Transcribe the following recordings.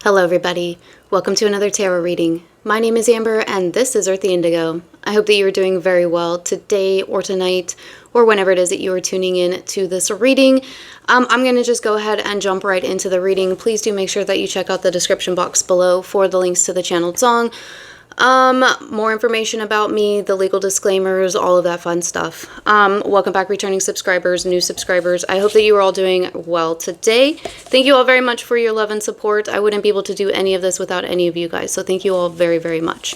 Hello everybody, welcome to another tarot reading. My name is Amber and this is Earthy Indigo. I hope that you are doing very well today or tonight or whenever it is that you are tuning in to this reading. I'm going to just go ahead and jump right into the reading. Please do make sure that you check out the description box below for the links to the channeled song. More information about me, the legal disclaimers, all of that fun stuff. Welcome back returning subscribers, new subscribers. I hope that you are all doing well today. Thank you all very much for your love and support. I wouldn't be able to do any of this without any of you guys, so thank you all very, very much.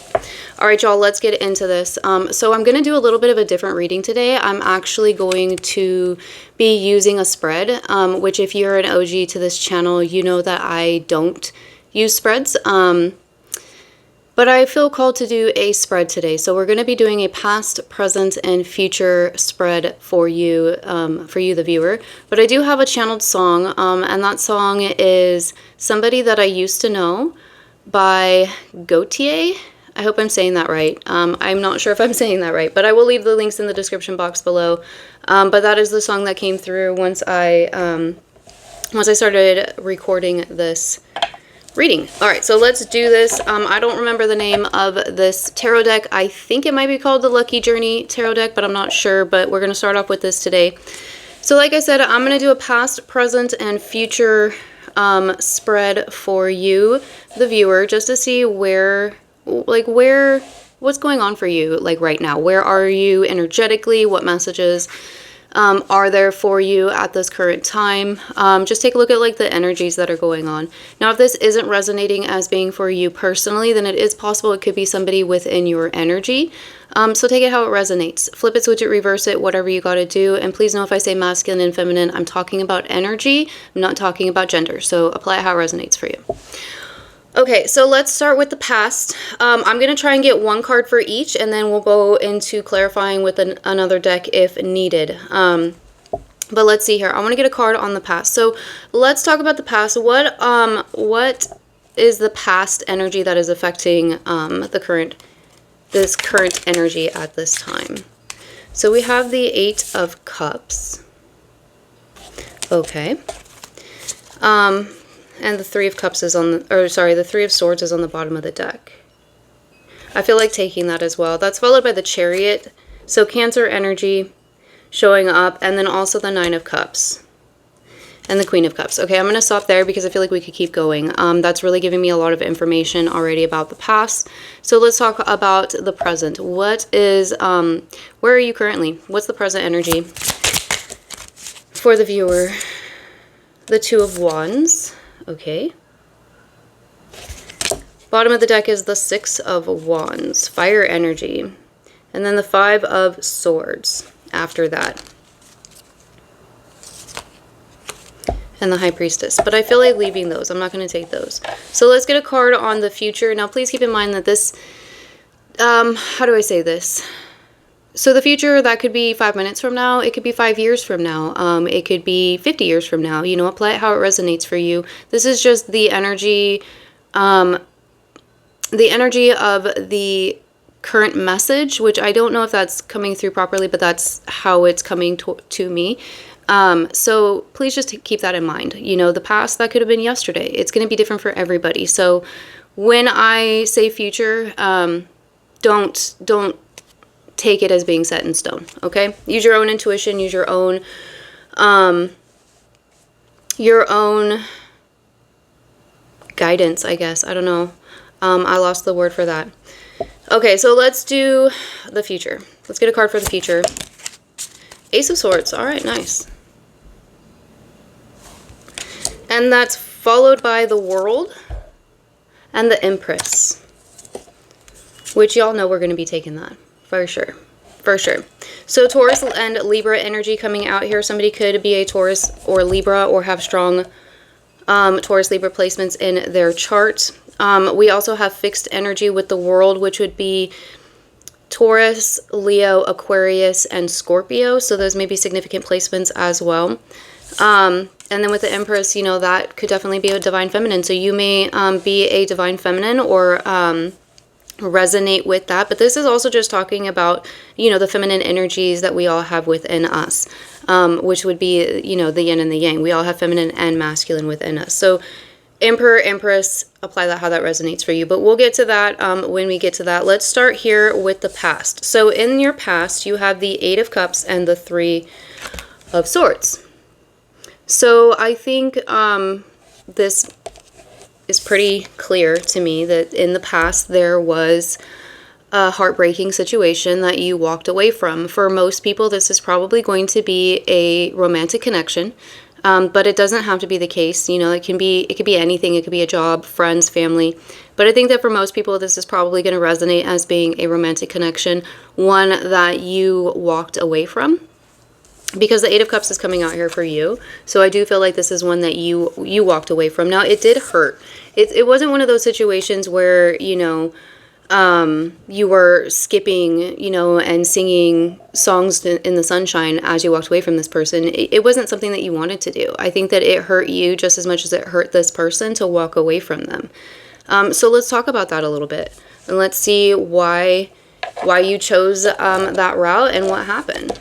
All right, y'all, let's get into this. So I'm going to do a little bit of a different reading today. I'm actually going to be using a spread, which if you're an OG to this channel, you know that I don't use spreads. But I feel called to do a spread today. So we're going to be doing a past, present, and future spread for you, the viewer. But I do have a channeled song, and that song is Somebody That I Used to Know by Gotye. I hope I'm saying that right. I'm not sure if I'm saying that right, but I will leave the links in the description box below. But that is the song that came through once I started recording this reading. All right, so let's do this. I don't remember the name of this tarot deck. I think it might be called the Lucky Journey tarot deck, but I'm not sure. But we're going to start off with this today. So like I said, I'm going to do a past, present, and future spread for you, the viewer, just to see what's going on for you, like right now. Where are you energetically? What messages are there for you at this current time? Just take a look at like the energies that are going on. Now, if this isn't resonating as being for you personally, then it is possible it could be somebody within your energy. So take it how it resonates. Flip it, switch it, reverse it, whatever you got to do. And please know if I say masculine and feminine, I'm talking about energy. I'm not talking about gender. So apply it how it resonates for you. Okay, so let's start with the past. I'm going to try and get one card for each, and then we'll go into clarifying with another deck if needed. But let's see here. I want to get a card on the past. So let's talk about the past. What is the past energy that is affecting this current energy at this time? So we have the Eight of Cups. Okay. And the Three of Cups is on the Three of Swords is on the bottom of the deck. I feel like taking that as well. That's followed by the Chariot. So Cancer energy showing up, and then also the Nine of Cups and the Queen of Cups. Okay, I'm going to stop there because I feel like we could keep going. That's really giving me a lot of information already about the past. So let's talk about the present. What is, where are you currently? What's the present energy for the viewer? The Two of Wands. Okay. Bottom of the deck is the Six of Wands, fire energy. And then the Five of Swords after that. And the High Priestess. But I feel like leaving those. I'm not going to take those. So let's get a card on the future. Now please keep in mind that this, how do I say this? So the future, that could be 5 minutes from now. It could be 5 years from now. It could be 50 years from now. You know, apply it how it resonates for you. This is just the energy of the current message, which I don't know if that's coming through properly, but that's how it's coming to me. So please just keep that in mind. You know, the past, that could have been yesterday. It's going to be different for everybody. So when I say future, don't take it as being set in stone, okay? Use your own intuition, use your own guidance, I guess. I don't know. I lost the word for that. Okay, so let's do the future. Let's get a card for the future. Ace of Swords. All right, nice. And that's followed by the World and the Empress, which y'all know we're going to be taking that. For sure. For sure. So Taurus and Libra energy coming out here. Somebody could be a Taurus or Libra or have strong Taurus Libra placements in their chart. We also have fixed energy with the World, which would be Taurus, Leo, Aquarius, and Scorpio. So those may be significant placements as well. And then with the Empress, you know, that could definitely be a Divine Feminine. So you may be a Divine Feminine or resonate with that, but this is also just talking about, you know, the feminine energies that we all have within us, which would be, you know, the yin and the yang. We all have feminine and masculine within us. So Emperor, Empress, apply that how that resonates for you. But we'll get to that when we get to that. Let's start here with the past. So in your past, you have the Eight of Cups and the Three of Swords. So I think this is pretty clear to me that in the past there was a heartbreaking situation that you walked away from. For most people, this is probably going to be a romantic connection. But it doesn't have to be the case. You know, it could be anything. It could be a job, friends, family. But I think that for most people, this is probably going to resonate as being a romantic connection, one that you walked away from. Because the Eight of Cups is coming out here for you. So I do feel like this is one that you walked away from. Now, it did hurt. It wasn't one of those situations where, you know, you were skipping, you know, and singing songs in the sunshine as you walked away from this person. It wasn't something that you wanted to do. I think that it hurt you just as much as it hurt this person to walk away from them. So let's talk about that a little bit. And let's see why you chose that route and what happened.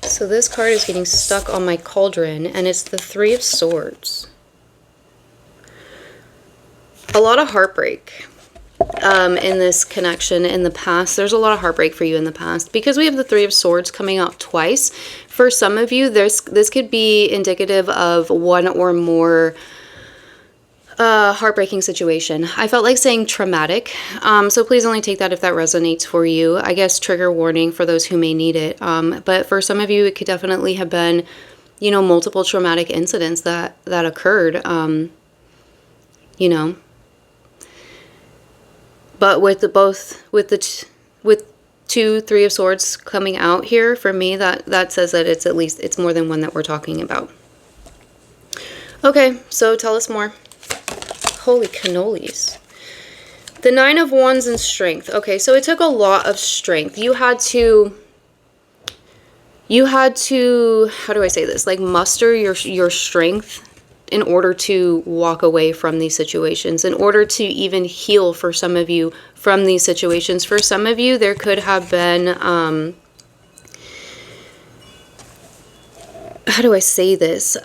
So this card is getting stuck on my cauldron, and it's the Three of Swords. A lot of heartbreak in this connection in the past. There's a lot of heartbreak for you in the past because we have the Three of Swords coming out twice. For some of you, this could be indicative of one or more heartbreaking situation. I felt like saying traumatic, so please only take that if that resonates for you. I guess trigger warning for those who may need it. But for some of you, it could definitely have been, you know, multiple traumatic incidents that occurred. You know. But with two Three of Swords coming out here for me, that says that it's more than one that we're talking about. Okay, so tell us more. Holy cannolis. The Nine of Wands and strength. Okay, so it took a lot of strength. You had to, how do I say this? Like muster your strength in order to walk away from these situations, in order to even heal for some of you from these situations. For some of you, there could have been, how do I say this?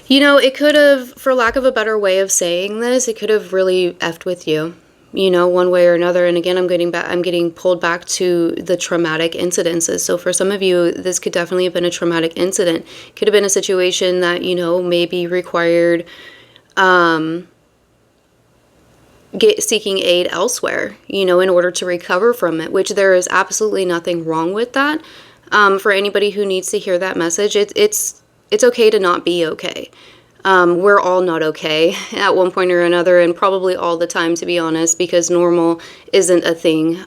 You know, it could have, for lack of a better way of saying this, it could have really effed with you, you know, one way or another. And again, I'm getting pulled back to the traumatic incidences. So for some of you, this could definitely have been a traumatic incident. Could have been a situation that, you know, maybe required seeking aid elsewhere, you know, in order to recover from it, which there is absolutely nothing wrong with that. For anybody who needs to hear that message, it's okay to not be okay. We're all not okay at one point or another, and probably all the time, to be honest, because normal isn't a thing.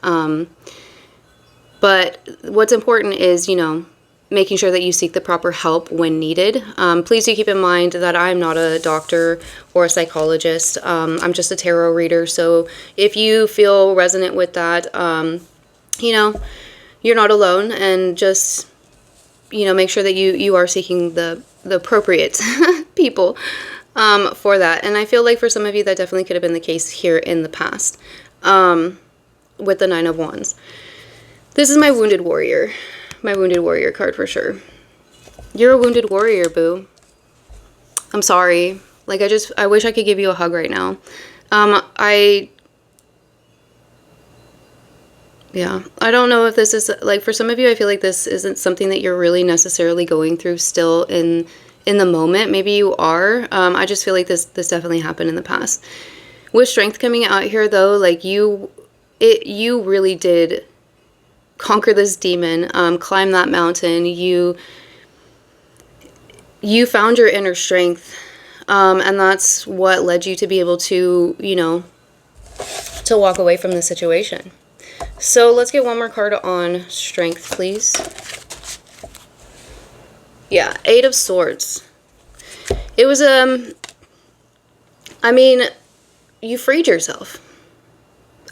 But what's important is, you know, making sure that you seek the proper help when needed. Please do keep in mind that I'm not a doctor or a psychologist. I'm just a tarot reader. So if you feel resonant with that, you know, you're not alone, and just, you know, make sure that you are seeking the appropriate people for that. And I feel like for some of you, that definitely could have been the case here in the past with the Nine of Wands. This is my Wounded Warrior. My Wounded Warrior card for sure. You're a wounded warrior, boo. I'm sorry. Like, I wish I could give you a hug right now. Yeah, I don't know if this is, like, for some of you, I feel like this isn't something that you're really necessarily going through still in the moment. Maybe you are. I just feel like this definitely happened in the past. With strength coming out here, though, like, you really did conquer this demon, climb that mountain. You found your inner strength, and that's what led you to be able to, you know, to walk away from the situation. So let's get one more card on strength, please. Yeah, Eight of Swords. It was, I mean, you freed yourself.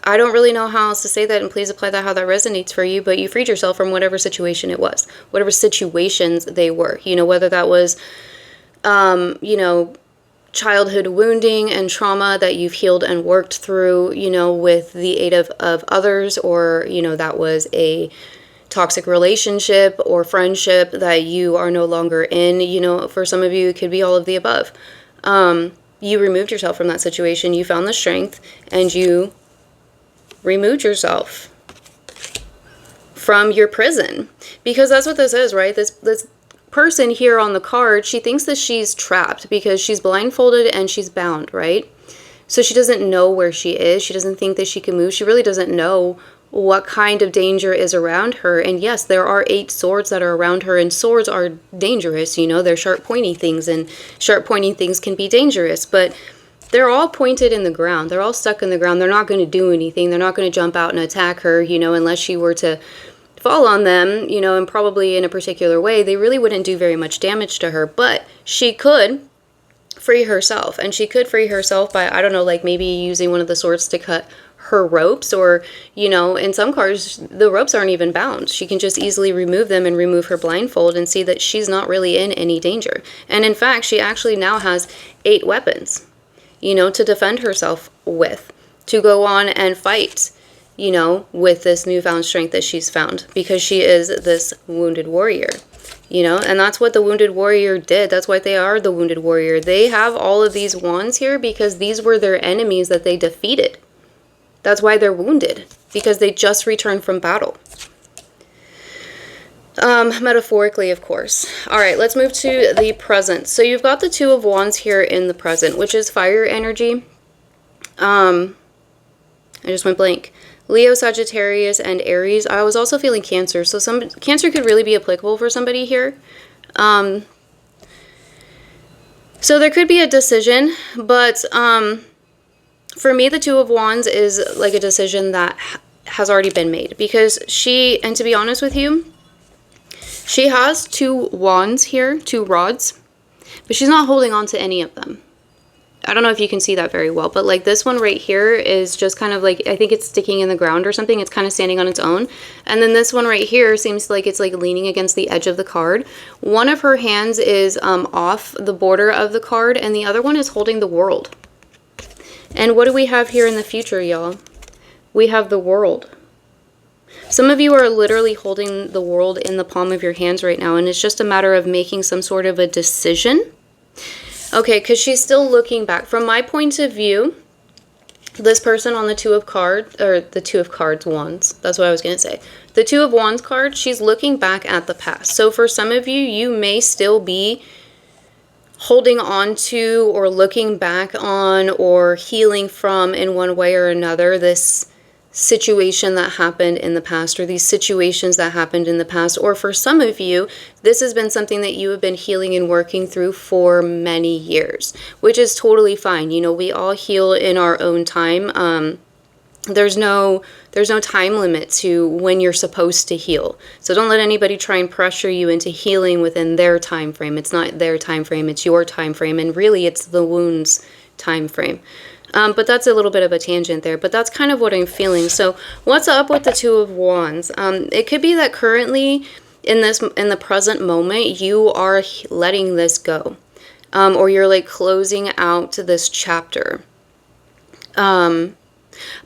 I don't really know how else to say that, and please apply that how that resonates for you, but you freed yourself from whatever situation it was, whatever situations they were, you know, whether that was, you know, childhood wounding and trauma that you've healed and worked through, you know, with the aid of others, or, you know, that was a toxic relationship or friendship that you are no longer in. You know, for some of you, it could be all of the above. You removed yourself from that situation. You found the strength and you removed yourself from your prison, because that's what this is, right? This person here on the card, she thinks that she's trapped because she's blindfolded and she's bound, right? So she doesn't know where she is. She doesn't think that she can move. She really doesn't know what kind of danger is around her. And yes, there are 8 swords that are around her, and swords are dangerous. You know, they're sharp pointy things, and sharp pointy things can be dangerous, but they're all pointed in the ground. They're all stuck in the ground. They're not going to do anything. They're not going to jump out and attack her, you know, unless she were to fall on them, you know, and probably in a particular way. They really wouldn't do very much damage to her, but she could free herself. And she could free herself by, I don't know, like maybe using one of the swords to cut her ropes, or, you know, in some cards, the ropes aren't even bound. She can just easily remove them and remove her blindfold and see that she's not really in any danger. And in fact, she actually now has 8 weapons, you know, to defend herself with, to go on and fight, you know, with this newfound strength that she's found, because she is this wounded warrior, you know, and that's what the wounded warrior did. That's why they are the wounded warrior. They have all of these wands here because these were their enemies that they defeated. That's why they're wounded, because they just returned from battle. Metaphorically, of course. All right, let's move to the present. So you've got the 2 of Wands here in the present, which is fire energy. I just went blank. Leo, Sagittarius, and Aries. I was also feeling Cancer, so some Cancer could really be applicable for somebody here. So there could be a decision, but for me, the 2 of Wands is like a decision that has already been made, because she, and to be honest with you, she has 2 wands here, 2 rods, but she's not holding on to any of them. I don't know if you can see that very well, but like this one right here is just kind of like, I think it's sticking in the ground or something. It's kind of standing on its own. And then this one right here seems like it's like leaning against the edge of the card. One of her hands is off the border of the card, and the other one is holding the world. And what do we have here in the future, y'all? We have the world. Some of you are literally holding the world in the palm of your hands right now, and it's just a matter of making some sort of a decision. Okay, because she's still looking back. From my point of view, this person on the 2 of cards, or the 2 of cards, wands, that's what I was going to say. The 2 of wands card, she's looking back at the past. So for some of you, you may still be holding on to or looking back on or healing from, in one way or another, this situation that happened in the past, or these situations that happened in the past. Or for some of you, this has been something that you have been healing and working through for many years, which is totally fine. You know, we all heal in our own time. There's no time limit to when you're supposed to heal. So don't let anybody try and pressure you into healing within their time frame. It's not their time frame, it's your time frame, and really it's the wound's time frame. But that's a little bit of a tangent there, but that's kind of what I'm feeling. So what's up with the 2 of Wands? It could be that currently in the present moment, you are letting this go, or you're like closing out this chapter.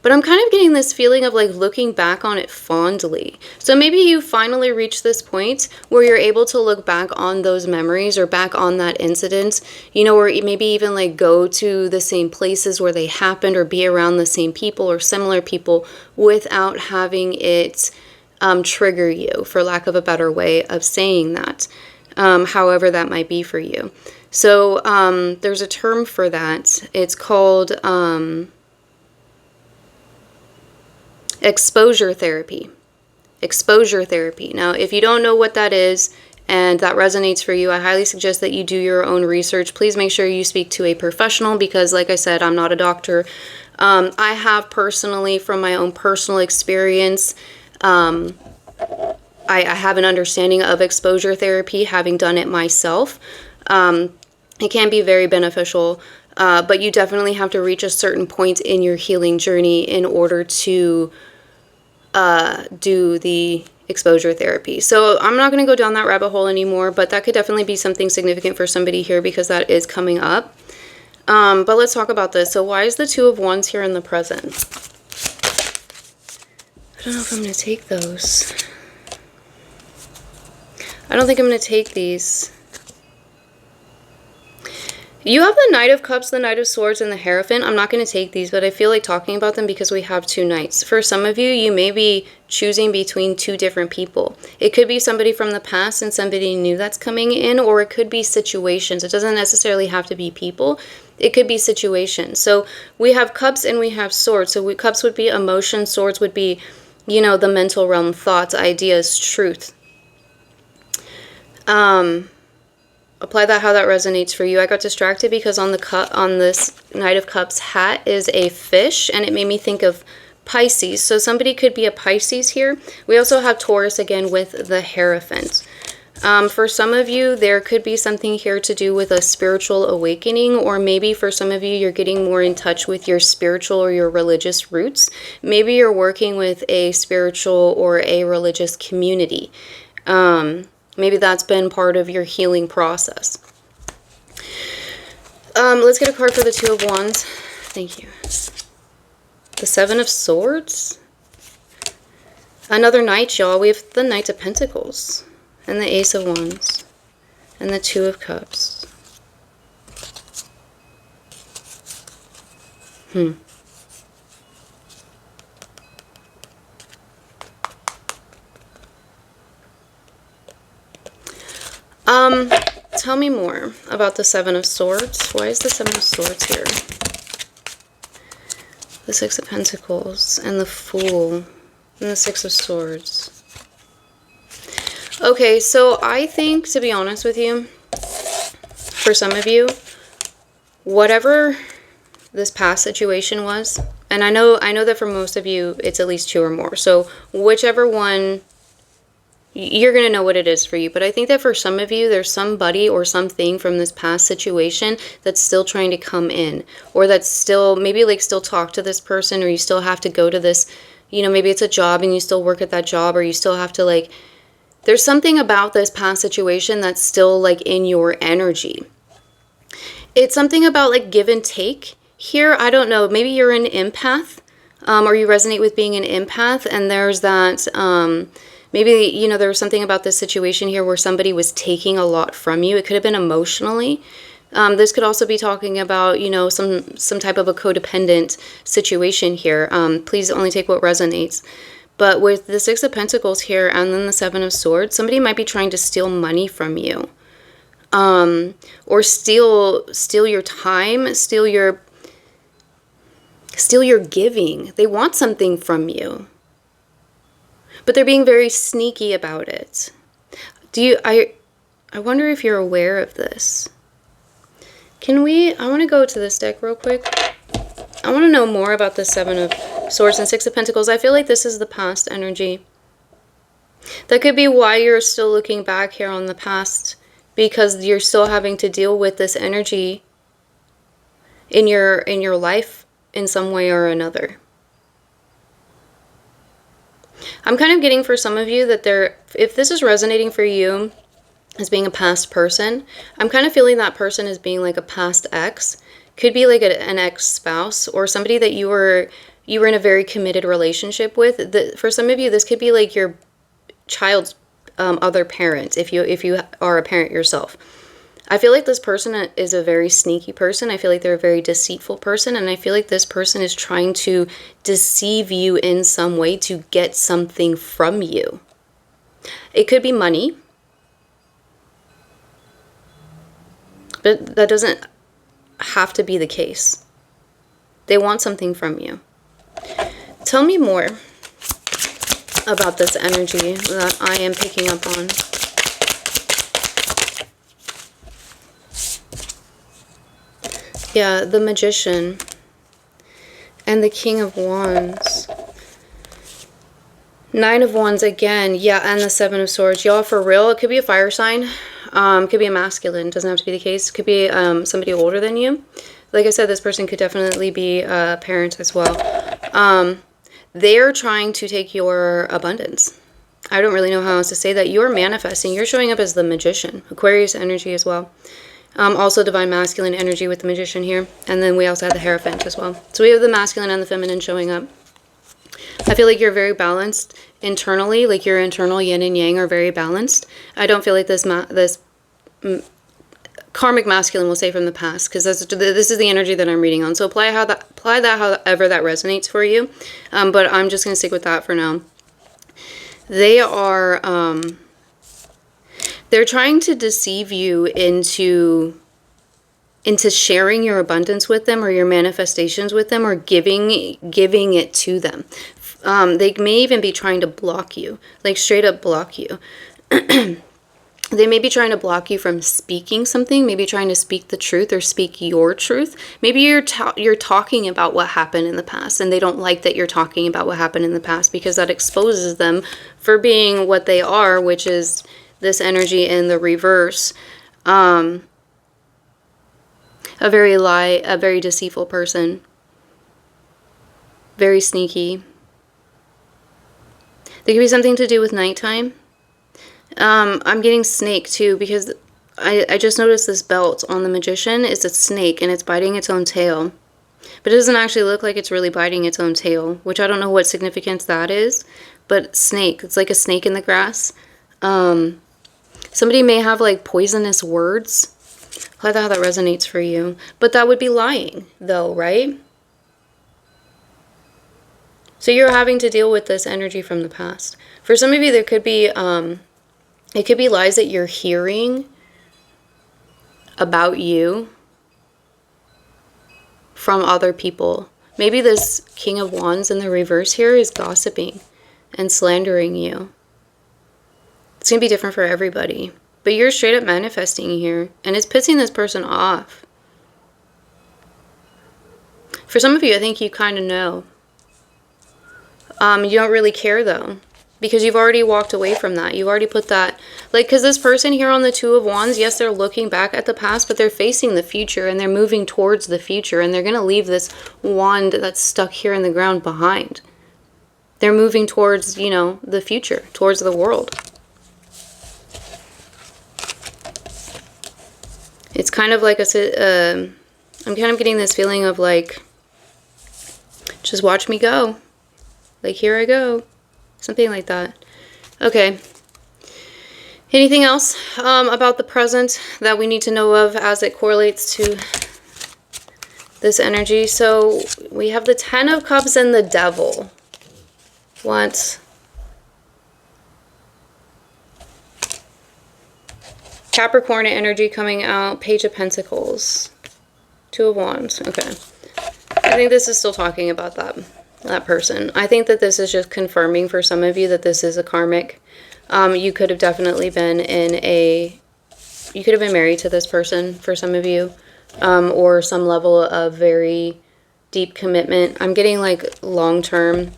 But I'm kind of getting this feeling of like looking back on it fondly. So maybe you finally reached this point where you're able to look back on those memories or back on that incident, you know, or maybe even like go to the same places where they happened, or be around the same people or similar people without having it trigger you, for lack of a better way of saying that, however that might be for you. So there's a term for that. It's called exposure therapy. Exposure therapy. Now, if you don't know what that is and that resonates for you, I highly suggest that you do your own research. Please make sure you speak to a professional, because like I said, I'm not a doctor. I have personally, from my own personal experience, I have an understanding of exposure therapy, having done it myself. It can be very beneficial, but you definitely have to reach a certain point in your healing journey in order to do the exposure therapy. So I'm not going to go down that rabbit hole anymore, but that could definitely be something significant for somebody here, because that is coming up. But let's talk about this. So why is the 2 of Wands here in the present? I don't know if I'm going to take those. I don't think I'm going to take these. You have the Knight of Cups, the Knight of Swords, and the Hierophant. I'm not going to take these, but I feel like talking about them because we have 2 knights. For some of you, you may be choosing between 2 different people. It could be somebody from the past and somebody new that's coming in, or it could be situations. It doesn't necessarily have to be people. It could be situations. So we have Cups and we have Swords. So Cups would be emotion, Swords would be, you know, the mental realm, thoughts, ideas, truth. Apply that how that resonates for you. I got distracted because on this Knight of Cups hat is a fish, and it made me think of Pisces. So somebody could be a Pisces here. We also have Taurus again with the Hierophant. For some of you, there could be something here to do with a spiritual awakening, or maybe for some of you, you're getting more in touch with your spiritual or your religious roots. Maybe you're working with a spiritual or a religious community. Maybe that's been part of your healing process. Let's get a card for the 2 of Wands. Thank you. The 7 of Swords. Another Knight, y'all. We have the Knight of Pentacles. And the Ace of Wands. And the 2 of Cups. Tell me more about the 7 of Swords. Why is the 7 of Swords here? The 6 of Pentacles and the Fool and the 6 of Swords. Okay, so I think, to be honest with you, for some of you, whatever this past situation was, and I know that for most of you, it's at least 2 or more. So whichever one, you're going to know what it is for you. But I think that for some of you, there's somebody or something from this past situation that's still trying to come in, or that's still, maybe like still talk to this person, or you still have to go to this, you know, maybe it's a job and you still work at that job, or you still have to like, there's something about this past situation that's still like in your energy. It's something about like give and take here. I don't know, maybe you're an empath, or you resonate with being an empath, and there's that, maybe, you know, there was something about this situation here where somebody was taking a lot from you. It could have been emotionally. This could also be talking about, you know, some type of a codependent situation here. Please only take what resonates. But with the 6 of Pentacles here and then the 7 of Swords, somebody might be trying to steal money from you. Or steal your time, steal your giving. They want something from you. But they're being very sneaky about it. I wonder if you're aware of this. I want to go to this deck real quick. I want to know more about the 7 of Swords and 6 of Pentacles. I feel like this is the past energy. That could be why you're still looking back here on the past, because you're still having to deal with this energy in your life in some way or another. I'm kind of getting for some of you that if this is resonating for you as being a past person, I'm kind of feeling that person as being like a past ex. Could be like an ex-spouse or somebody that you were in a very committed relationship with. For some of you, this could be like your child's other parent, if you are a parent yourself. I feel like this person is a very sneaky person. I feel like they're a very deceitful person, and I feel like this person is trying to deceive you in some way to get something from you. It could be money, but that doesn't have to be the case. They want something from you. Tell me more about this energy that I am picking up on. Yeah, the Magician and the King of Wands. 9 of Wands again. Yeah, and the 7 of Swords. Y'all, for real, it could be a fire sign. Could be a masculine. Doesn't have to be the case. Could be somebody older than you. Like I said, this person could definitely be a parent as well. They're trying to take your abundance. I don't really know how else to say that. You're manifesting. You're showing up as the Magician. Aquarius energy as well. Also divine masculine energy with the Magician here. And then we also have the Hierophant as well. So we have the masculine and the feminine showing up. I feel like you're very balanced internally, like your internal yin and yang are very balanced. I don't feel like this karmic masculine will say from the past, because this is the energy that I'm reading on. So apply that however that resonates for you. But I'm just going to stick with that for now. They are, they're trying to deceive you into sharing your abundance with them, or your manifestations with them, or giving it to them. They may even be trying to block you, like straight up block you. They may be trying to block you from speaking something, maybe trying to speak the truth or speak your truth. Maybe you're talking about what happened in the past, and they don't like that you're talking about what happened in the past, because that exposes them for being what they are, which is this energy in the reverse. A very deceitful person. Very sneaky. There could be something to do with nighttime. I'm getting snake too, because I just noticed this belt on the magician is a snake, and it's biting its own tail. But it doesn't actually look like it's really biting its own tail, which I don't know what significance that is. But snake, it's like a snake in the grass. Somebody may have like poisonous words. I like how that resonates for you. But that would be lying though, right? So you're having to deal with this energy from the past. For some of you, there could be it could be lies that you're hearing about you from other people. Maybe this King of Wands in the reverse here is gossiping and slandering you. It's going to be different for everybody. But you're straight up manifesting here, and it's pissing this person off. For some of you, I think you kind of know. You don't really care though, because you've already walked away from that. You've already put that, like, because this person here on the Two of Wands, yes, they're looking back at the past, but they're facing the future, and they're moving towards the future, and they're going to leave this wand that's stuck here in the ground behind. They're moving towards, you know, the future, towards the world. It's kind of like I'm kind of getting this feeling of like, just watch me go. Like, here I go. Something like that. Okay. Anything else about the present that we need to know of as it correlates to this energy? So we have the Ten of Cups and the Devil. What? Capricorn energy coming out. Page of Pentacles. Two of Wands. Okay. I think this is still talking about that person. I think that this is just confirming for some of you that this is a karmic. You could have definitely been you could have been married to this person for some of you, or some level of very deep commitment. I'm getting like long-term,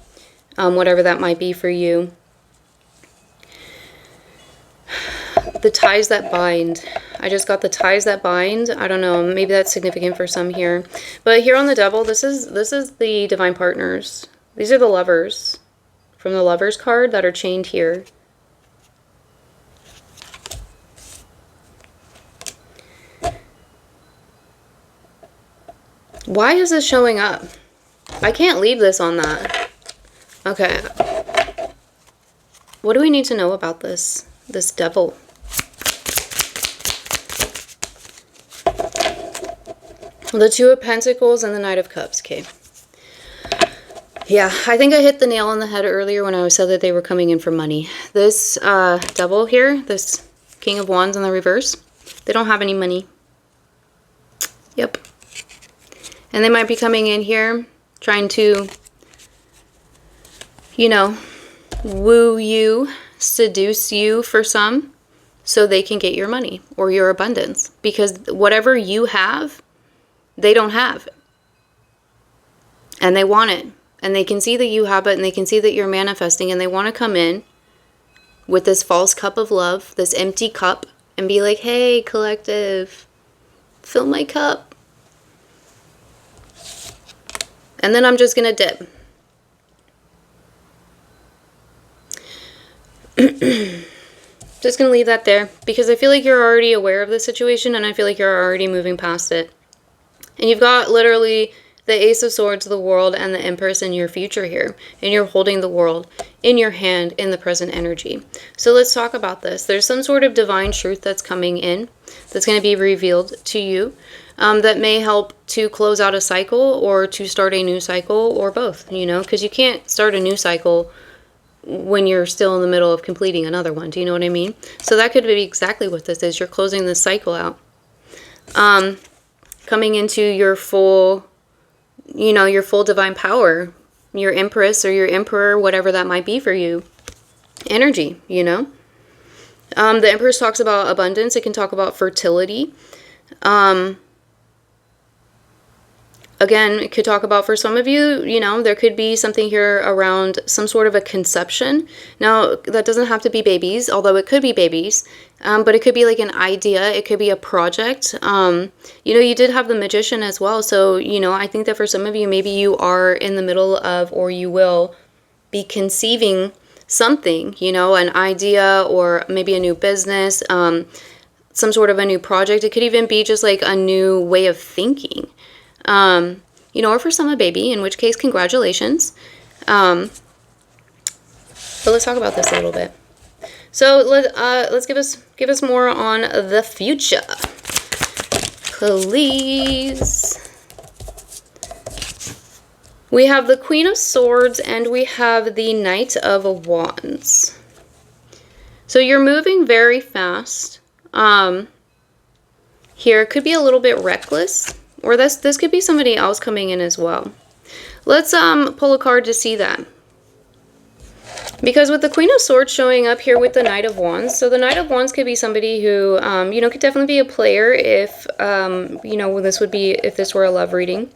whatever that might be for you. The ties that bind. I just got the ties that bind. I don't know. Maybe that's significant for some here. But here on the Devil, this is the divine partners. These are the lovers from the Lovers card that are chained here. Why is this showing up? I can't leave this on that. Okay. What do we need to know about this Devil? The Two of Pentacles and the Knight of Cups. Okay. Yeah, I think I hit the nail on the head earlier when I said that they were coming in for money. This Devil here, this King of Wands in the reverse, they don't have any money. Yep. And they might be coming in here trying to, you know, woo you, seduce you for some, so they can get your money or your abundance. Because whatever you have, they don't have. And they want it. And they can see that you have it, and they can see that you're manifesting, and they want to come in with this false cup of love, this empty cup, and be like, hey, collective, fill my cup. And then I'm just going to dip. Just going to leave that there, because I feel like you're already aware of the situation, and I feel like you're already moving past it. And you've got literally the Ace of Swords, the World, and the Empress in your future here. And you're holding the world in your hand in the present energy. So let's talk about this. There's some sort of divine truth that's coming in that's going to be revealed to you that may help to close out a cycle or to start a new cycle, or both, you know, because you can't start a new cycle when you're still in the middle of completing another one. Do you know what I mean? So that could be exactly what this is. You're closing this cycle out. Coming into your full, you know, your full divine power, your Empress or your Emperor, whatever that might be for you, energy, you know. The Empress talks about abundance. It can talk about fertility. Again, it could talk about, for some of you, you know, there could be something here around some sort of a conception. Now, that doesn't have to be babies, although it could be babies, but it could be like an idea. It could be a project. You know, you did have the Magician as well. So, you know, I think that for some of you, maybe you are in the middle of, or you will be conceiving something, you know, an idea or maybe a new business, some sort of a new project. It could even be just like a new way of thinking. You know, or for some a baby, in which case, congratulations. But let's talk about this a little bit. So let's give us more on the future, please. We have the Queen of Swords and we have the Knight of Wands. So you're moving very fast. Here it could be a little bit reckless. Or this could be somebody else coming in as well. Let's pull a card to see that. Because with the Queen of Swords showing up here with the Knight of Wands, so the Knight of Wands could be somebody who, you know, could definitely be a player if, you know, this would be, if this were a love reading.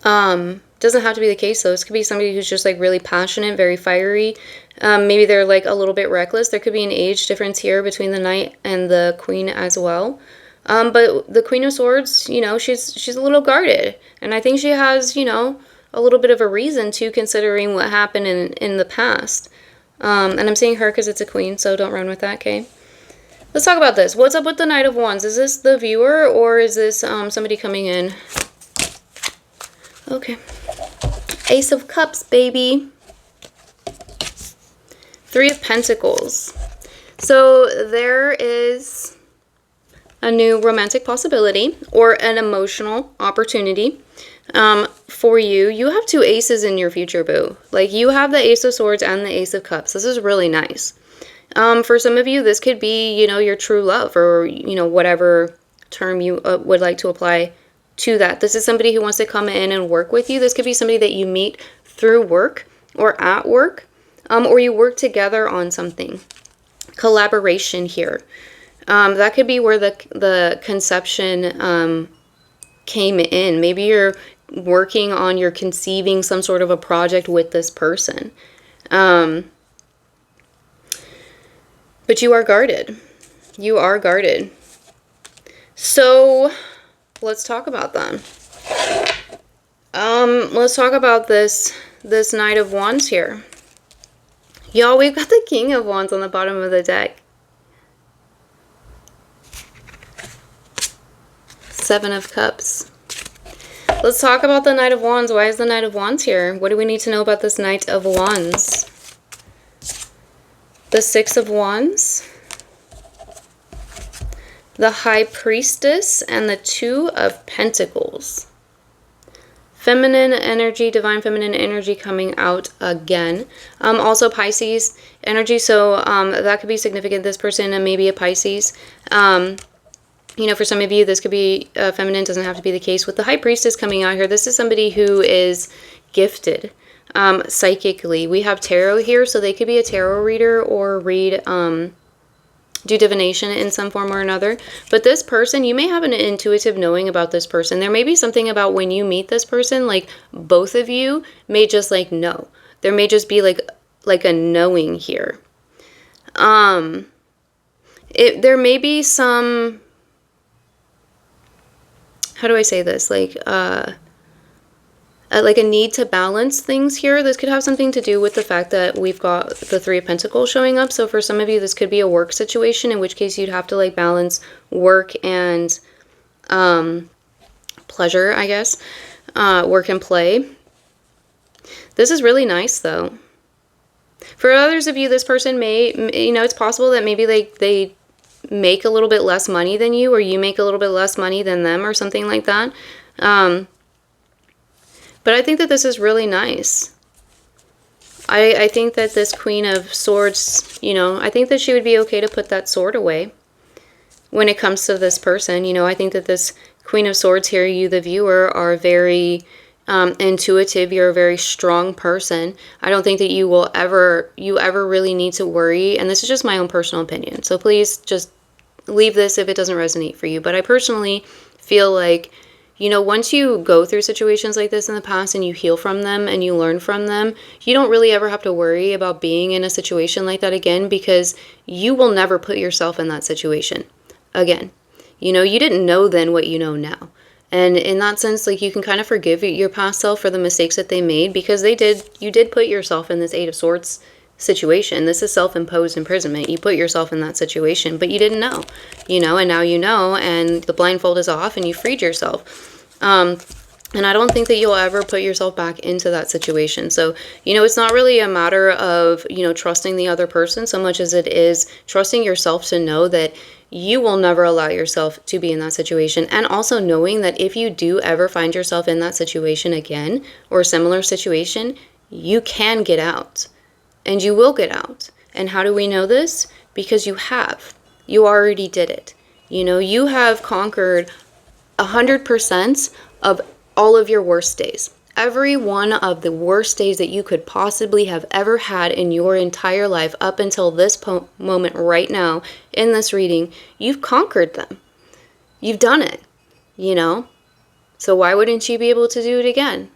Doesn't have to be the case though. This could be somebody who's just like really passionate, very fiery. Maybe they're like a little bit reckless. There could be an age difference here between the Knight and the Queen as well. But the Queen of Swords, you know, she's a little guarded. And I think she has, you know, a little bit of a reason to, considering what happened in the past. And I'm saying her because it's a queen, so don't run with that, okay? Let's talk about this. What's up with the Knight of Wands? Is this the viewer or is this somebody coming in? Okay. Ace of Cups, baby. Three of Pentacles. So there is a new romantic possibility or an emotional opportunity for you. You have two aces in your future, boo. Like, you have the Ace of Swords and the Ace of Cups. This is really nice. For some of you, this could be, you know, your true love, or, you know, whatever term you would like to apply to that. This is somebody who wants to come in and work with you. This could be somebody that you meet through work or at work, or you work together on something. Collaboration here. That could be where the conception came in. Maybe you're working on, you're conceiving some sort of a project with this person. But you are guarded. You are guarded. So let's talk about them. Let's talk about this Knight of Wands here. Y'all, we've got the King of Wands on the bottom of the deck. Seven of Cups. Let's talk about the Knight of Wands. Why is the Knight of Wands here? What do we need to know about this Knight of Wands? The Six of Wands. The High Priestess and the Two of Pentacles. Feminine energy, divine feminine energy coming out again. Also Pisces energy, so that could be significant. This person may be a Pisces. You know, for some of you, this could be feminine. Doesn't have to be the case. With the High Priestess coming out here, this is somebody who is gifted psychically. We have tarot here, so they could be a tarot reader or read, do divination in some form or another. But this person, you may have an intuitive knowing about this person. There may be something about when you meet this person, like both of you may just like know. There may just be like a knowing here. There may be some, how do I say this? Like a need to balance things here. This could have something to do with the fact that we've got the Three of Pentacles showing up. So for some of you, this could be a work situation, in which case you'd have to like balance work and pleasure, I guess, work and play. This is really nice, though. For others of you, this person may, you know, it's possible that maybe they make a little bit less money than you, or you make a little bit less money than them, or something like that. But I think that this is really nice. I think that this Queen of Swords, you know, I think that she would be okay to put that sword away when it comes to this person. You know, I think that this Queen of Swords here, you, the viewer, are very intuitive. You're a very strong person. I don't think that you ever really need to worry. And this is just my own personal opinion. So please just leave this if it doesn't resonate for you. But I personally feel like, you know, once you go through situations like this in the past and you heal from them and you learn from them, you don't really ever have to worry about being in a situation like that again, because you will never put yourself in that situation again. You know, you didn't know then what you know now. And in that sense, like, you can kind of forgive your past self for the mistakes that they made, because you did put yourself in this Eight of Swords situation. This is self-imposed imprisonment. You put yourself in that situation, but you didn't know, you know, and now you know, and the blindfold is off and you freed yourself. And I don't think that you'll ever put yourself back into that situation. So, you know, it's not really a matter of, you know, trusting the other person so much as it is trusting yourself to know that you will never allow yourself to be in that situation. And also knowing that if you do ever find yourself in that situation again, or a similar situation, you can get out. And you will get out. And how do we know this? Because you have. You already did it. You know, you have conquered 100% of all of your worst days. Every one of the worst days that you could possibly have ever had in your entire life up until this moment right now in this reading, you've conquered them. You've done it, you know? So why wouldn't you be able to do it again?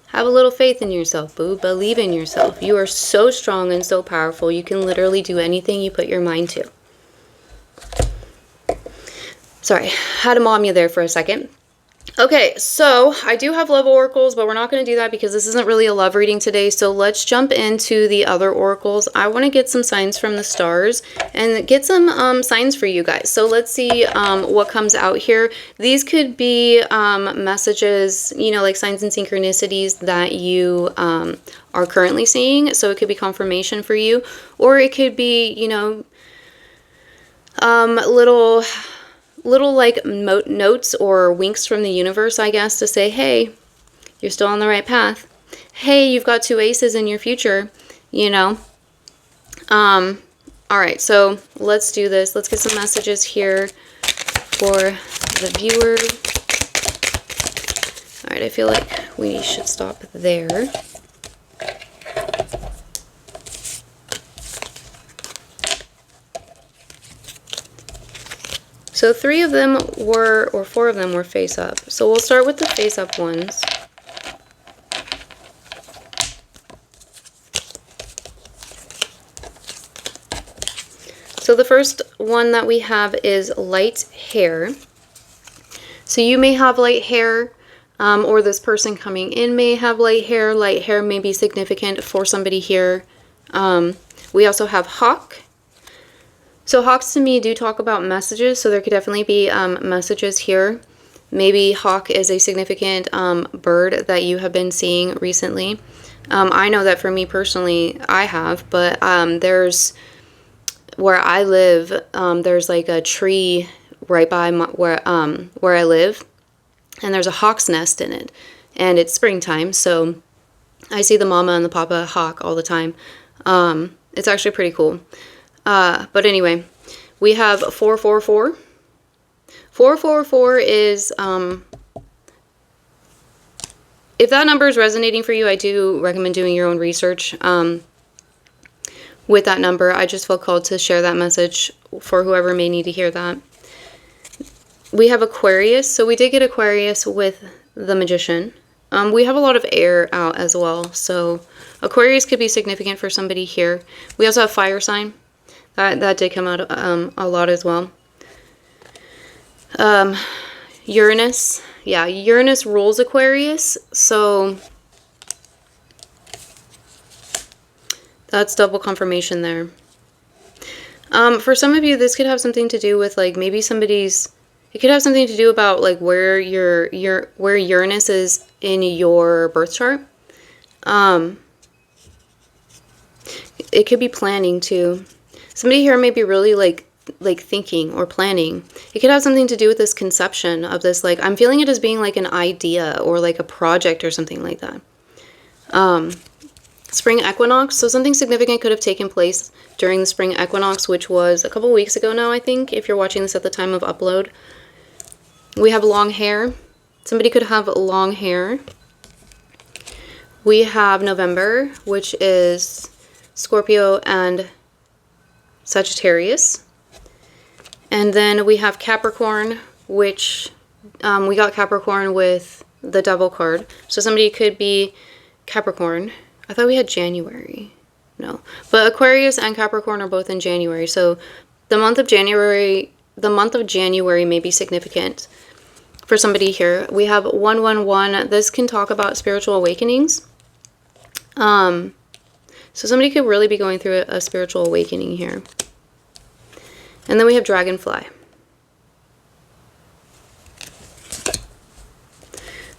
Have a little faith in yourself, boo. Believe in yourself. You are so strong and so powerful. You can literally do anything you put your mind to. Sorry, had to mom you there for a second. Okay, so I do have love oracles, but we're not going to do that because this isn't really a love reading today. So let's jump into the other oracles. I want to get some signs from the stars and get some signs for you guys. So let's see what comes out here. These could be messages, you know, like signs and synchronicities that you are currently seeing. So it could be confirmation for you, or it could be, you know, little like notes or winks from the universe, I guess, to say, hey, you're still on the right path. Hey, you've got 2 aces in your future, you know. All right, so let's do this. Let's get some messages here for the viewer. All right, I feel like we should stop there. So 3 of them were, or 4 of them were face up. So we'll start with the face up ones. So the first one that we have is light hair. So you may have light hair, or this person coming in may have light hair. Light hair may be significant for somebody here. We also have hawk. So hawks to me do talk about messages, so there could definitely be messages here. Maybe hawk is a significant bird that you have been seeing recently. I know that for me personally, I have, but there's, where I live, there's like a tree right by where I live, and there's a hawk's nest in it, and it's springtime, so I see the mama and the papa hawk all the time. It's actually pretty cool. But anyway, we have 444. 444 is, if that number is resonating for you, I do recommend doing your own research with that number. I just felt called to share that message for whoever may need to hear that. We have Aquarius. So we did get Aquarius with the Magician. We have a lot of air out as well. So Aquarius could be significant for somebody here. We also have fire sign. That did come out a lot as well. Uranus. Yeah, Uranus rules Aquarius. So that's double confirmation there. For some of you, this could have something to do with, like, maybe somebody's, It could have something to do about like where where Uranus is in your birth chart. It could be planning too. Somebody here may be really like thinking or planning. It could have something to do with this conception of this, like, I'm feeling it as being like an idea or like a project or something like that. Spring equinox, so something significant could have taken place during the spring equinox, which was a couple weeks ago now, I think, if you're watching this at the time of upload. We have long hair. Somebody could have long hair. We have November, which is Scorpio and Sagittarius. And then we have Capricorn, which we got Capricorn with the Devil card. So somebody could be Capricorn. I thought we had January. No. But Aquarius and Capricorn are both in January. So the month of January may be significant for somebody here. We have 111. This can talk about spiritual awakenings. So somebody could really be going through a spiritual awakening here. And then we have Dragonfly.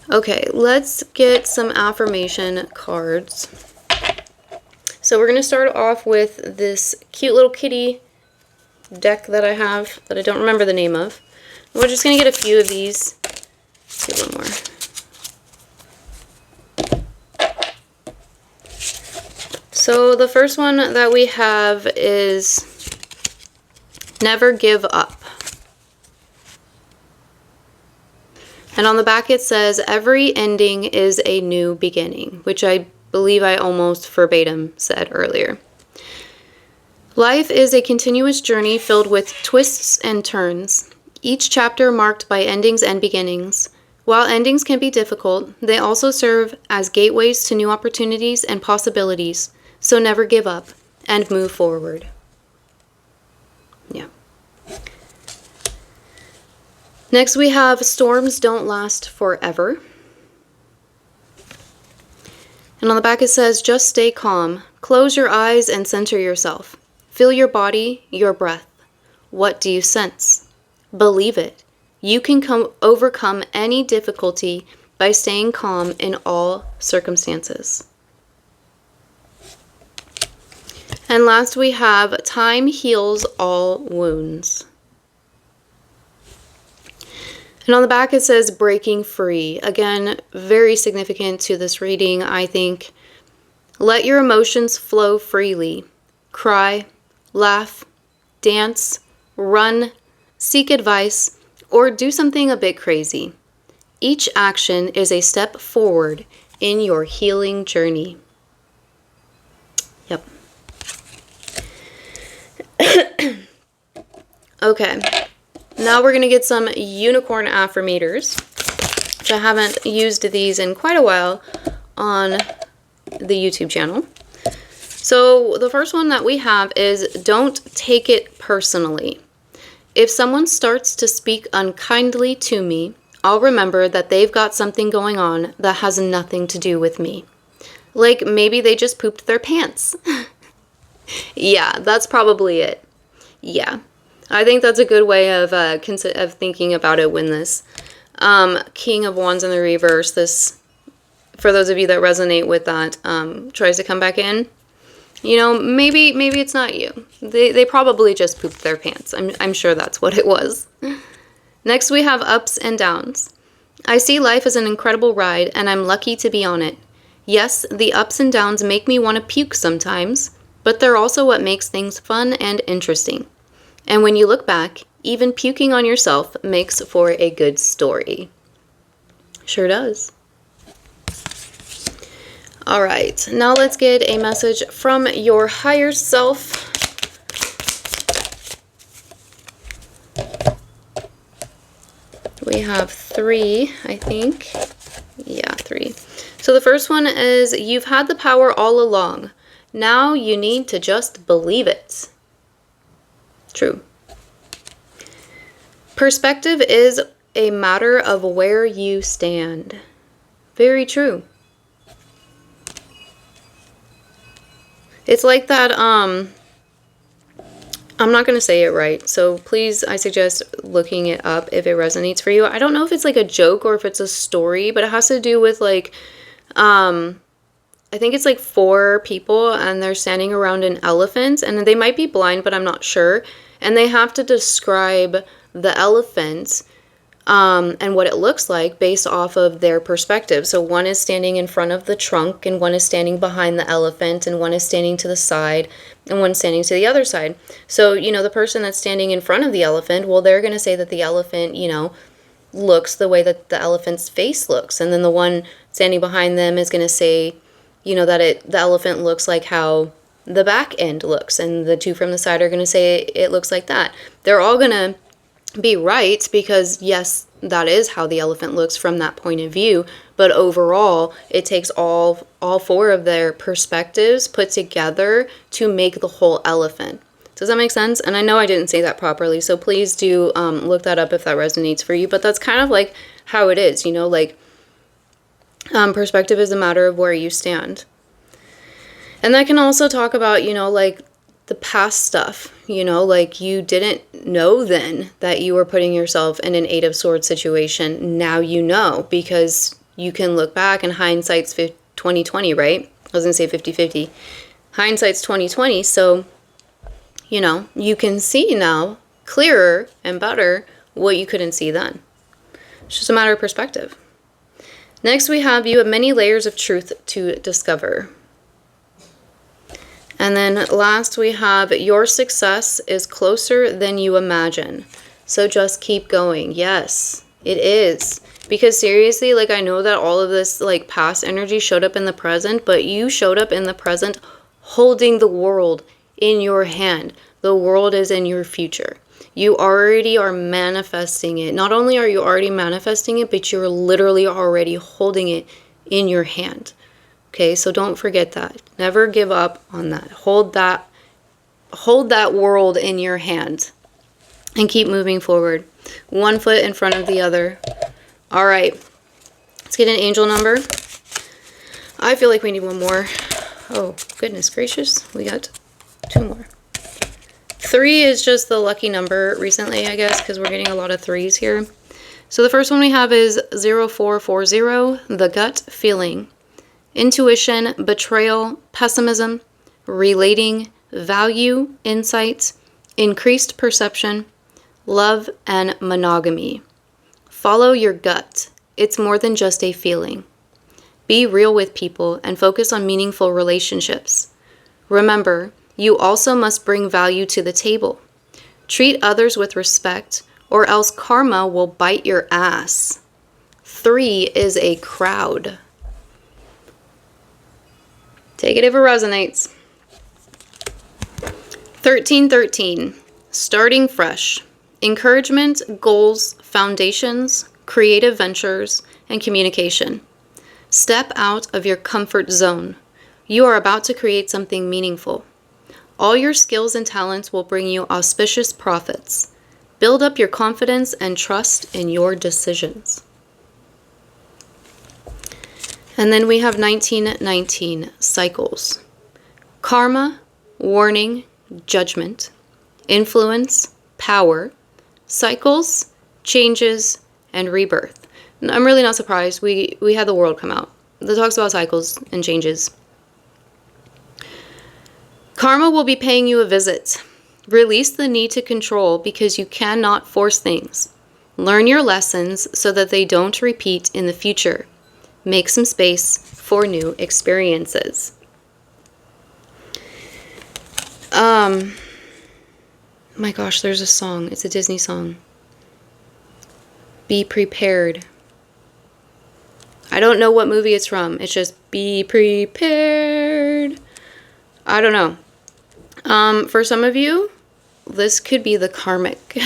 Okay, let's get some affirmation cards. So we're going to start off with this cute little kitty deck that I have that I don't remember the name of. We're just going to get a few of these. Let's get one more. So the first one that we have is never give up. And on the back it says, every ending is a new beginning, which I believe I almost verbatim said earlier. Life is a continuous journey filled with twists and turns, each chapter marked by endings and beginnings. While endings can be difficult, they also serve as gateways to new opportunities and possibilities, so never give up and move forward. Yeah. Next we have storms don't last forever. And on the back it says, just stay calm. Close your eyes and center yourself. Feel your body, your breath. What do you sense? Believe it. You can overcome any difficulty by staying calm in all circumstances. And last we have, time heals all wounds. And on the back it says, breaking free. Again, very significant to this reading, I think. Let your emotions flow freely. Cry, laugh, dance, run, seek advice, or do something a bit crazy. Each action is a step forward in your healing journey. Yep. Okay. Now we're going to get some unicorn affirmators, which I haven't used these in quite a while on the YouTube channel. So the first one that we have is, don't take it personally. If someone starts to speak unkindly to me, I'll remember that they've got something going on that has nothing to do with me. Like maybe they just pooped their pants. Yeah, that's probably it. Yeah. I think that's a good way of thinking about it when this King of Wands in the reverse, this, for those of you that resonate with that, tries to come back in. You know, maybe it's not you. They probably just pooped their pants. I'm sure that's what it was. Next we have ups and downs. I see life as an incredible ride and I'm lucky to be on it. Yes, the ups and downs make me want to puke sometimes, but they're also what makes things fun and interesting. And when you look back, even puking on yourself makes for a good story. Sure does. All right, now let's get a message from your higher self. We have 3, I think. Yeah, 3. So the first one is, you've had the power all along. Now you need to just believe it. True. Perspective is a matter of where you stand. Very true. It's like that, I'm not going to say it right, so please, I suggest looking it up if it resonates for you. I don't know if it's like a joke or if it's a story, but it has to do with like, I think it's like 4 people and they're standing around an elephant, and they might be blind, but I'm not sure. And they have to describe the elephant and what it looks like based off of their perspective. So one is standing in front of the trunk, and one is standing behind the elephant, and one is standing to the side, and one standing to the other side. So, you know, the person that's standing in front of the elephant, well, they're going to say that the elephant, you know, looks the way that the elephant's face looks. And then the one standing behind them is going to say, you know, that the elephant looks like how the back end looks. And the 2 from the side are going to say it looks like that. They're all going to be right because, yes, that is how the elephant looks from that point of view. But overall, it takes all 4 of their perspectives put together to make the whole elephant. Does that make sense? And I know I didn't say that properly, so please do look that up if that resonates for you. But that's kind of like how it is, you know, like perspective is a matter of where you stand. And that can also talk about, you know, like the past stuff, you know, like you didn't know then that you were putting yourself in an 8 of Swords situation. Now you know, because you can look back, and hindsight's 20/20, right? I was going to say 50/50. Hindsight's 20/20, so, you know, you can see now clearer and better what you couldn't see then. It's just a matter of perspective. Next, we have you have many layers of truth to discover. And then last we have your success is closer than you imagine. So just keep going. Yes, it is. Because seriously, like I know that all of this like past energy showed up in the present, but you showed up in the present holding the world in your hand. The world is in your future. You already are manifesting it. Not only are you already manifesting it, but you're literally already holding it in your hand. Okay, so don't forget that. Never give up on that. Hold that world in your hand and keep moving forward. 1 foot in front of the other. All right, let's get an angel number. I feel like we need 1 more. Oh, goodness gracious. We got 2 more. 3 is just the lucky number recently, I guess, because we're getting a lot of 3s here. So the first one we have is 0440, the gut feeling. Intuition, betrayal, pessimism, relating, value, insight, increased perception, love, and monogamy. Follow your gut. It's more than just a feeling. Be real with people and focus on meaningful relationships. Remember, you also must bring value to the table. Treat others with respect, or else karma will bite your ass. 3 is a crowd. Take it if it resonates. 1313, starting fresh. Encouragement, goals, foundations, creative ventures, and communication. Step out of your comfort zone. You are about to create something meaningful. All your skills and talents will bring you auspicious profits. Build up your confidence and trust in your decisions. And then we have 1919, cycles. Karma, warning, judgment, influence, power, cycles, changes, and rebirth. And I'm really not surprised. We had the world come out. That talks about cycles and changes. Karma will be paying you a visit. Release the need to control because you cannot force things. Learn your lessons so that they don't repeat in the future. Make some space for new experiences. My gosh, there's a song. It's a Disney song. Be prepared. I don't know what movie it's from. It's just be prepared. I don't know. For some of you, this could be the karmic.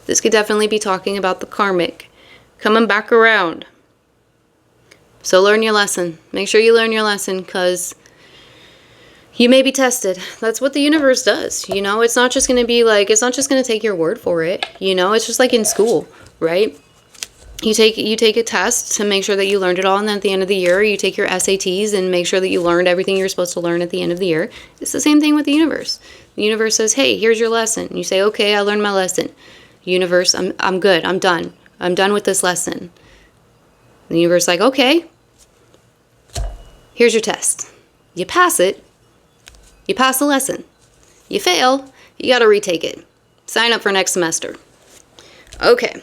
This could definitely be talking about the karmic coming back around. So learn your lesson. Make sure you learn your lesson because you may be tested. That's what the universe does. You know, it's not just going to be like, it's not just going to take your word for it. You know, it's just like in school, right? You take a test to make sure that you learned it all, and then at the end of the year, you take your SATs and make sure that you learned everything you're supposed to learn at the end of the year. It's the same thing with the universe. The universe says, hey, here's your lesson. You say, okay, I learned my lesson. Universe, I'm good. I'm done. I'm done with this lesson. The universe is like, okay, here's your test. You pass it. You pass the lesson. You fail, you got to retake it. Sign up for next semester. Okay.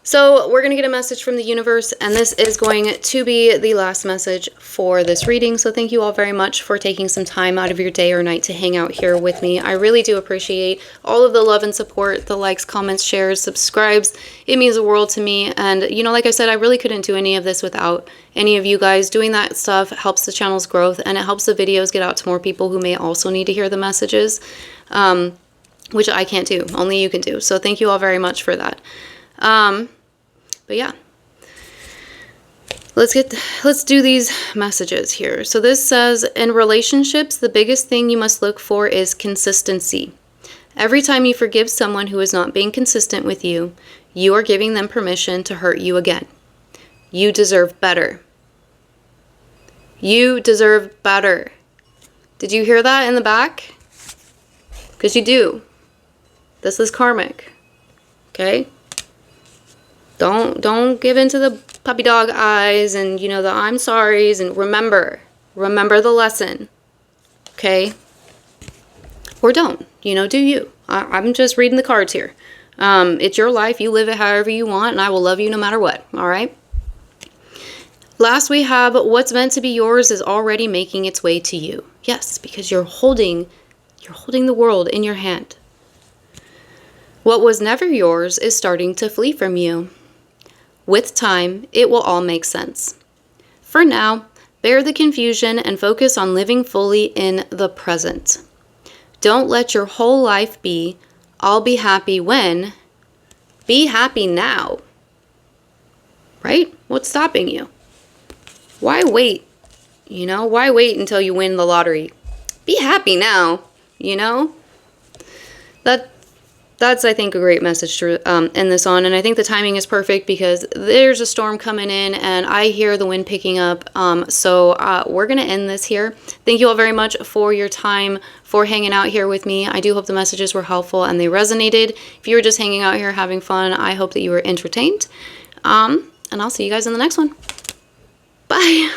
So we're going to get a message from the universe, and this is going to be the last message for this reading. So thank you all very much for taking some time out of your day or night to hang out here with me. I really do appreciate all of the love and support, the likes, comments, shares, subscribes. It means the world to me. And, you know, like I said, I really couldn't do any of this without any of you guys. Doing that stuff helps the channel's growth, and it helps the videos get out to more people who may also need to hear the messages, which I can't do. Only you can do. So thank you all very much for that. But yeah, let's do these messages here. So this says, in relationships, the biggest thing you must look for is consistency. Every time you forgive someone who is not being consistent with you, you are giving them permission to hurt you again. You deserve better. You deserve better. Did you hear that in the back? Because you do. This is karmic. Okay? Don't give in to the puppy dog eyes and, you know, the I'm sorry's, and remember the lesson, okay? Or don't, you know, do you. I'm just reading the cards here. It's your life. You live it however you want, and I will love you no matter what, all right? Last we have, what's meant to be yours is already making its way to you. Yes, because you're holding the world in your hand. What was never yours is starting to flee from you. With time, it will all make sense. For now, bear the confusion and focus on living fully in the present. Don't let your whole life be, I'll be happy when. Be happy now. Right? What's stopping you? Why wait? You know, why wait until you win the lottery? Be happy now, you know? That's, I think, a great message to end this on. And I think the timing is perfect because there's a storm coming in and I hear the wind picking up. So we're going to end this here. Thank you all very much for your time, for hanging out here with me. I do hope the messages were helpful and they resonated. If you were just hanging out here having fun, I hope that you were entertained. And I'll see you guys in the next one. Bye.